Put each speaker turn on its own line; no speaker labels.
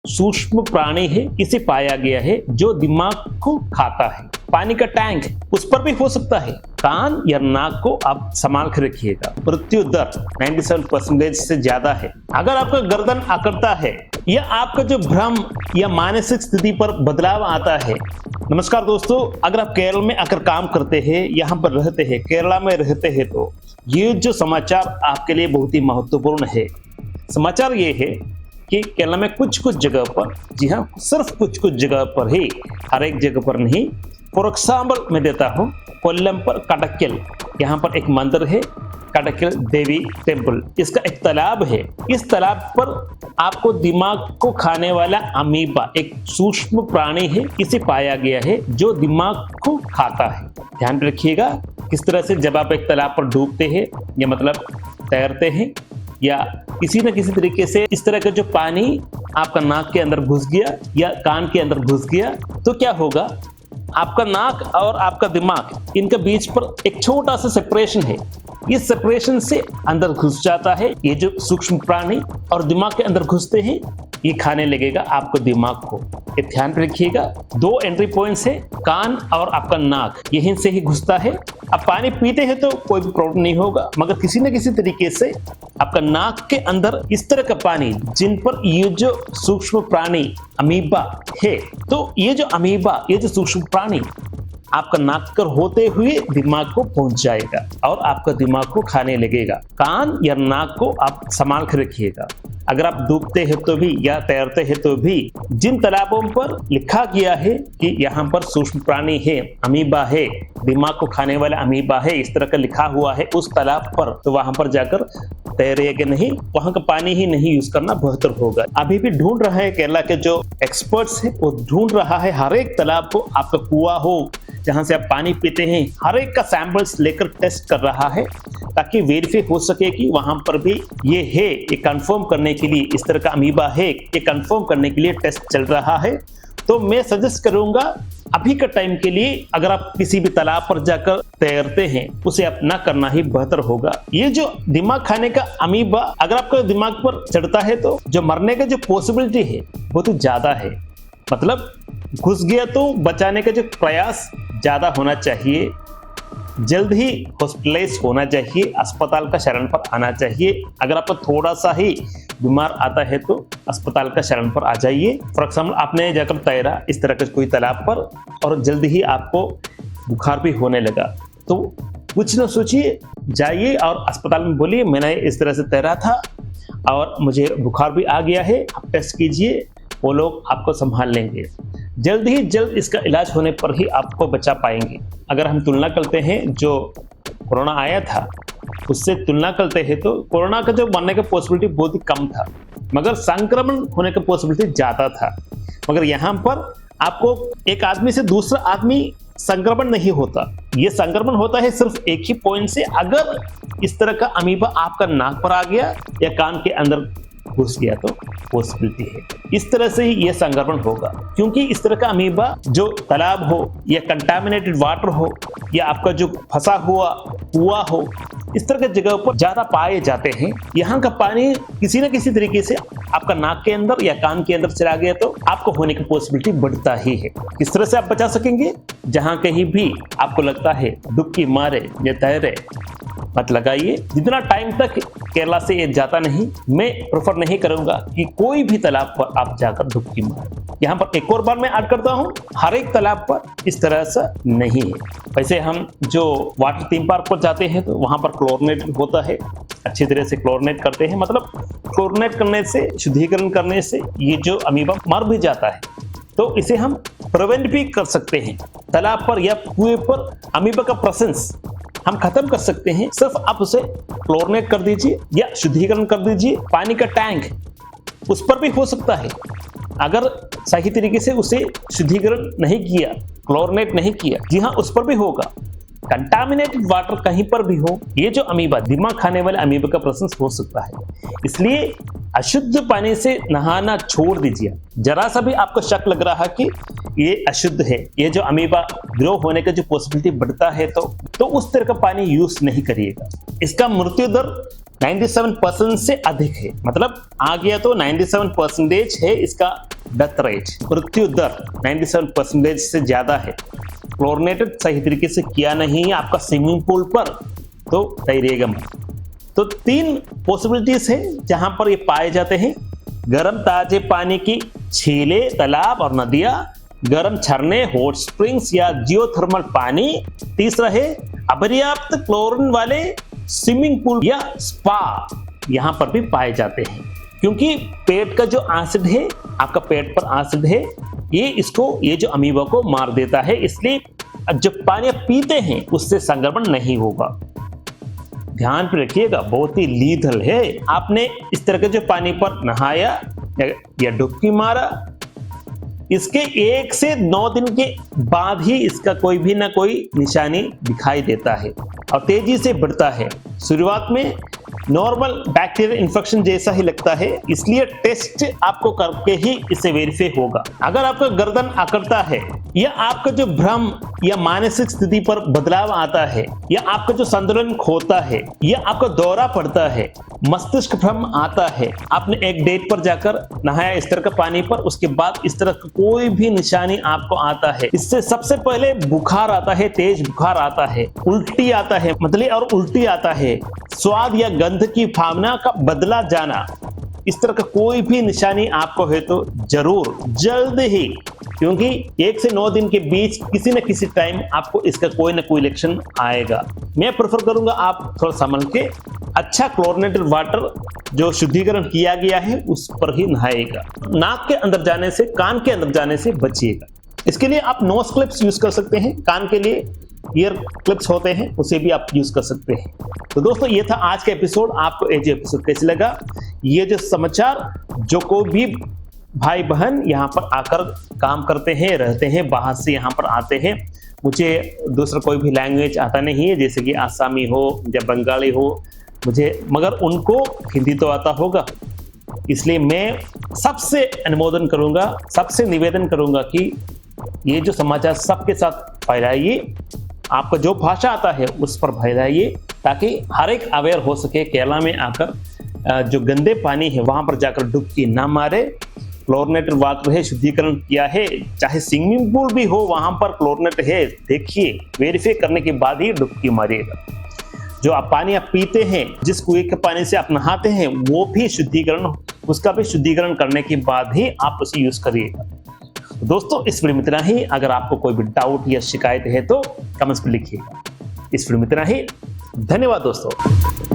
सूक्ष्म प्राणी है, इसे पाया गया है जो दिमाग को खाता है। पानी का टैंक, उस पर भी हो सकता है। कान या नाक को आप संभाल कर रखिएगा। मृत्यु दर 97% से ज्यादा है। अगर आपका गर्दन अकड़ता है या आपका जो भ्रम या मानसिक स्थिति पर बदलाव आता है। नमस्कार दोस्तों, अगर आप केरल में आकर काम करते हैं, यहाँ पर रहते हैं, केरला में रहते हैं, तो ये जो समाचार आपके लिए बहुत ही महत्वपूर्ण है। समाचार ये है कि केरला में कुछ जगह पर, जी हाँ, सिर्फ कुछ जगह पर ही, हर एक जगह पर नहीं। फॉर एग्जाम्पल मैं देता हूँ, कोल्लम पर कटक्कल, यहाँ पर एक मंदिर है, कटक्कल देवी टेम्पल। इसका एक तालाब है। इस तालाब पर आपको दिमाग को खाने वाला अमीबा, एक सूक्ष्म प्राणी है, इसे पाया गया है जो दिमाग को खाता है। ध्यान रखिएगा किस तरह से जब आप एक तालाब पर डूबते हैं या मतलब तैरते हैं या किसी न किसी तरीके से इस तरह का जो पानी आपका नाक के अंदर घुस गया या कान के अंदर घुस गया, तो क्या होगा, आपका नाक और आपका दिमाग, इनके बीच पर एक छोटा सा सेपरेशन है। इस सेपरेशन से अंदर घुस जाता है ये जो सूक्ष्म प्राणी, और दिमाग के अंदर घुसते हैं ये खाने लगेगा आपको दिमाग को। ये ध्यान रखिएगा। 2 एंट्री पॉइंट्स है, कान और आपका नाक, यहीं से ही घुसता है। अब पानी पीते हैं तो कोई भी प्रॉब्लम नहीं होगा, मगर किसी न किसी तरीके से आपका नाक के अंदर इस तरह का पानी, जिन पर ये जो सूक्ष्म प्राणी अमीबा है, तो ये जो अमीबा, ये जो सूक्ष्म प्राणी आपका नाक कर होते हुए दिमाग को पहुंच जाएगा और आपका दिमाग को खाने लगेगा। कान या नाक को आप संभाल कर रखिएगा। अगर आप डूबते हैं तो भी या तैरते हैं तो भी, जिन तालाबों पर लिखा गया है कि यहाँ पर सूक्ष्म प्राणी है, अमीबा है, दिमाग को खाने वाला अमीबा है, इस तरह का लिखा हुआ है उस तालाब पर, तो वहां पर जाकर तैरेगा नहीं, वहां का पानी ही नहीं यूज करना बेहतर होगा। अभी भी ढूंढ रहा है केरला के जो एक्सपर्ट्स है, वो ढूंढ रहा है हर एक तालाब को, आपका कुआं हो जहां से आप पानी पीते हैं, हर एक का सैंपल्स लेकर टेस्ट कर रहा है ताकि वेरीफाई हो सके कि वहां पर भी ये है, ये कंफर्म करने के लिए, इस तरह का अमीबा है, ये कंफर्म करने के लिए टेस्ट चल रहा है। तो मैं सजेस्ट करूंगा अभी का टाइम के लिए, अगर आप किसी भी तालाब पर जाकर तैरते हैं, उसे आप ना करना ही बेहतर होगा। ये जो दिमाग खाने का अमीबा अगर आपका दिमाग पर चढ़ता है तो जो मरने का जो पॉसिबिलिटी है बहुत ही ज्यादा है। मतलब घुस गया तो बचाने का जो प्रयास ज्यादा होना चाहिए, जल्द ही हॉस्पिटलाइज होना चाहिए, अस्पताल का शरण पर आना चाहिए। अगर आपको थोड़ा सा ही बीमार आता है तो अस्पताल का शरण पर आ जाइए। फॉर एग्जाम्पल आपने जाकर तैरा इस तरह के कोई तालाब पर और जल्द ही आपको बुखार भी होने लगा, तो कुछ न सोचिए, जाइए और अस्पताल में बोलिए मैंने इस तरह से तैरा था और मुझे बुखार भी आ गया है, आप टेस्ट कीजिए, वो लोग आपको संभाल लेंगे। जल्द ही जल्द इसका इलाज होने पर ही आपको बचा पाएंगे। अगर हम तुलना करते हैं जो कोरोना आया था उससे तुलना करते हैं तो कोरोना का जो मरने का पॉसिबिलिटी बहुत ही कम था, मगर संक्रमण होने का पॉसिबिलिटी ज्यादा था। मगर यहाँ पर आपको एक आदमी से दूसरा आदमी संक्रमण नहीं होता, ये संक्रमण होता है सिर्फ एक ही पॉइंट से। अगर इस तरह का अमीबा आपका नाक पर आ गया या कान के अंदर घुस गया तो पॉसिबिलिटी है, इस तरह से ही यह संक्रमण होगा। क्योंकि इस तरह का अमीबा जो तालाब हो या कंटामिनेटेड वाटर हो या आपका जो फंसा हुआ कुआं हो, इस तरह की जगह पर ज्यादा पाए जाते हैं। यहाँ का पानी किसी न किसी तरीके से आपका नाक के अंदर या कान के अंदर चला गया तो आपको होने की पॉसिबिलिटी बढ़ता ही है। किस तरह से आप बचा सकेंगे, जहां कहीं भी आपको लगता है डुबकी मारे या तैरे, मत लगाइए। जितना टाइम तक केरला से ये जाता नहीं, मैं प्रेफर नहीं करूंगा कि कोई भी तालाब पर आप जाकर डुबकी मारें। यहाँ पर एक और बार मैं ऐड करता हूँ, हर एक तालाब पर इस तरह से नहीं है। वैसे हम जो वाटर थीम पार्क पर जाते हैं तो वहां पर क्लोरिनेट होता है, अच्छी तरह से क्लोरिनेट करते हैं। मतलब क्लोरिनेट करने से, शुद्धिकरण करने से ये जो अमीबा मर भी जाता है, तो इसे हम प्रिवेंट भी कर सकते हैं। तालाब पर या कुएं पर अमीबा का प्रेजेंस हम खत्म कर सकते हैं। सिर्फ आप उसे क्लोरिनेट कर दीजिए या शुद्धिकरण कर दीजिए। पानी का टैंक उस पर भी हो सकता है, अगर सही तरीके से उसे शुद्धिकरण नहीं किया, क्लोरिनेट नहीं किया, जी हाँ, उस पर भी होगा। कंटामिनेटेड वाटर कहीं पर भी हो, ये जो अमीबा, दिमाग खाने वाले अमीबा का प्रेजेंस हो सकता है। इसलिए अशुद्ध पानी से नहाना छोड़ दीजिए। जरा सा भी आपको शक लग रहा है कि ये अशुद्ध है, ये जो अमीबा ग्रो होने का जो पॉसिबिलिटी बढ़ता है, तो उस तरह का पानी यूज नहीं करिएगा। इसका मृत्यु दर 97% से अधिक है, मतलब आ गया तो 97% है इसका डेथ रेट, मृत्यु दर 97% से ज्यादा है, क्लोरिनेटेड सही तरीके से किया नहीं है आपका स्विमिंग पूल पर, तो तैरिएगा मत। तो 3 पॉसिबिलिटीज है जहां पर ये पाए जाते हैं। गर्म ताजे पानी की झीलें, तालाब और नदियां, गर्म झरने, हॉट स्प्रिंग्स या जियोथर्मल पानी। तीसरा है अपर्याप्त क्लोरीन वाले स्विमिंग पूल या स्पा, यहां पर भी पाए जाते हैं, क्योंकि पेट का जो एसिड है, आपका पेट पर एसिड है, ये जो अमीबा को मार देता है, इसलिए जब पानी पीते हैं उससे संक्रमण नहीं होगा। ध्यान पे रखिएगा, बहुत ही लीथल है। आपने इस तरह के जो पानी पर नहाया या डुबकी मारा, इसके 1 से 9 दिन के बाद ही इसका कोई भी ना कोई निशानी दिखाई देता है और तेजी से बढ़ता है। शुरुआत में नॉर्मल बैक्टीरियल इन्फेक्शन जैसा ही लगता है, इसलिए टेस्ट आपको करके ही इसे वेरीफाई होगा। अगर आपका गर्दन अकड़ता है या आपका जो भ्रम या मानसिक स्थिति पर बदलाव आता है या आपका जो संतुलन खोता है या आपका दौरा पड़ता है, मस्तिष्क भ्रम आता है, आपने एक डेट पर जाकर नहाया इस तरह का पानी पर, उसके बाद इस तरह का कोई भी निशानी आपको आता है, इससे सबसे पहले बुखार आता है, तेज बुखार आता है, उल्टी आता है, मतली और उल्टी आता है, स्वाद या गंध की भावना का बदला जाना, इस तरह का कोई भी निशानी आपको है तो जरूर जल्द ही, क्योंकि 1 से 9 दिन के बीच किसी न किसी टाइम आपको इसका कोई ना कोई लक्षण आएगा। मैं प्रेफर करूंगा आप थोड़ा संभल के अच्छा क्लोरिनेटेड वाटर जो शुद्धिकरण किया गया है उस पर ही नहाएगा। नाक के अंदर जाने से, कान के अंदर जाने से बचिएगा। इसके लिए आप नोज क्लिप्स यूज कर सकते हैं, कान के लिए ईयर क्लिप्स होते हैं, उसे भी आप यूज कर सकते हैं। तो दोस्तों ये था आज का एपिसोड। आपको ये एपिसोड कैसे लगा? ये जो समाचार, जो कोई भी भाई बहन यहाँ पर आकर काम करते हैं, रहते हैं, बाहर से यहाँ पर आते हैं, मुझे दूसरा कोई भी लैंग्वेज आता नहीं है, जैसे कि आसामी हो या बंगाली हो मुझे, मगर उनको हिंदी तो आता होगा, इसलिए मैं सबसे अनुमोदन करूंगा, सबसे निवेदन करूंगा कि ये जो समाचार सबके साथ फैलाइए, आपको जो भाषा आता है उस पर फैलाइए, ताकि हर एक अवेयर हो सके। केरला में आकर जो गंदे पानी है वहां पर जाकर डुबकी ना मारे। क्लोरिनेटेड वाटर है, शुद्धिकरण किया है, चाहे स्विमिंग पूल भी हो वहां पर क्लोरिनेट है, देखिए, वेरीफाई करने के बाद ही डुबकी मारिएगा। जो आप पानी आप पीते हैं, जिस कुएं के पानी से आप नहाते हैं, वो भी शुद्धिकरण, उसका भी शुद्धिकरण करने के बाद ही आप उसे यूज करिएगा। दोस्तों इस वीडियो में इतना ही। अगर आपको कोई भी डाउट या शिकायत है तो कमेंट्स में लिखिएगा। इस वीडियो में इतना ही। धन्यवाद दोस्तों।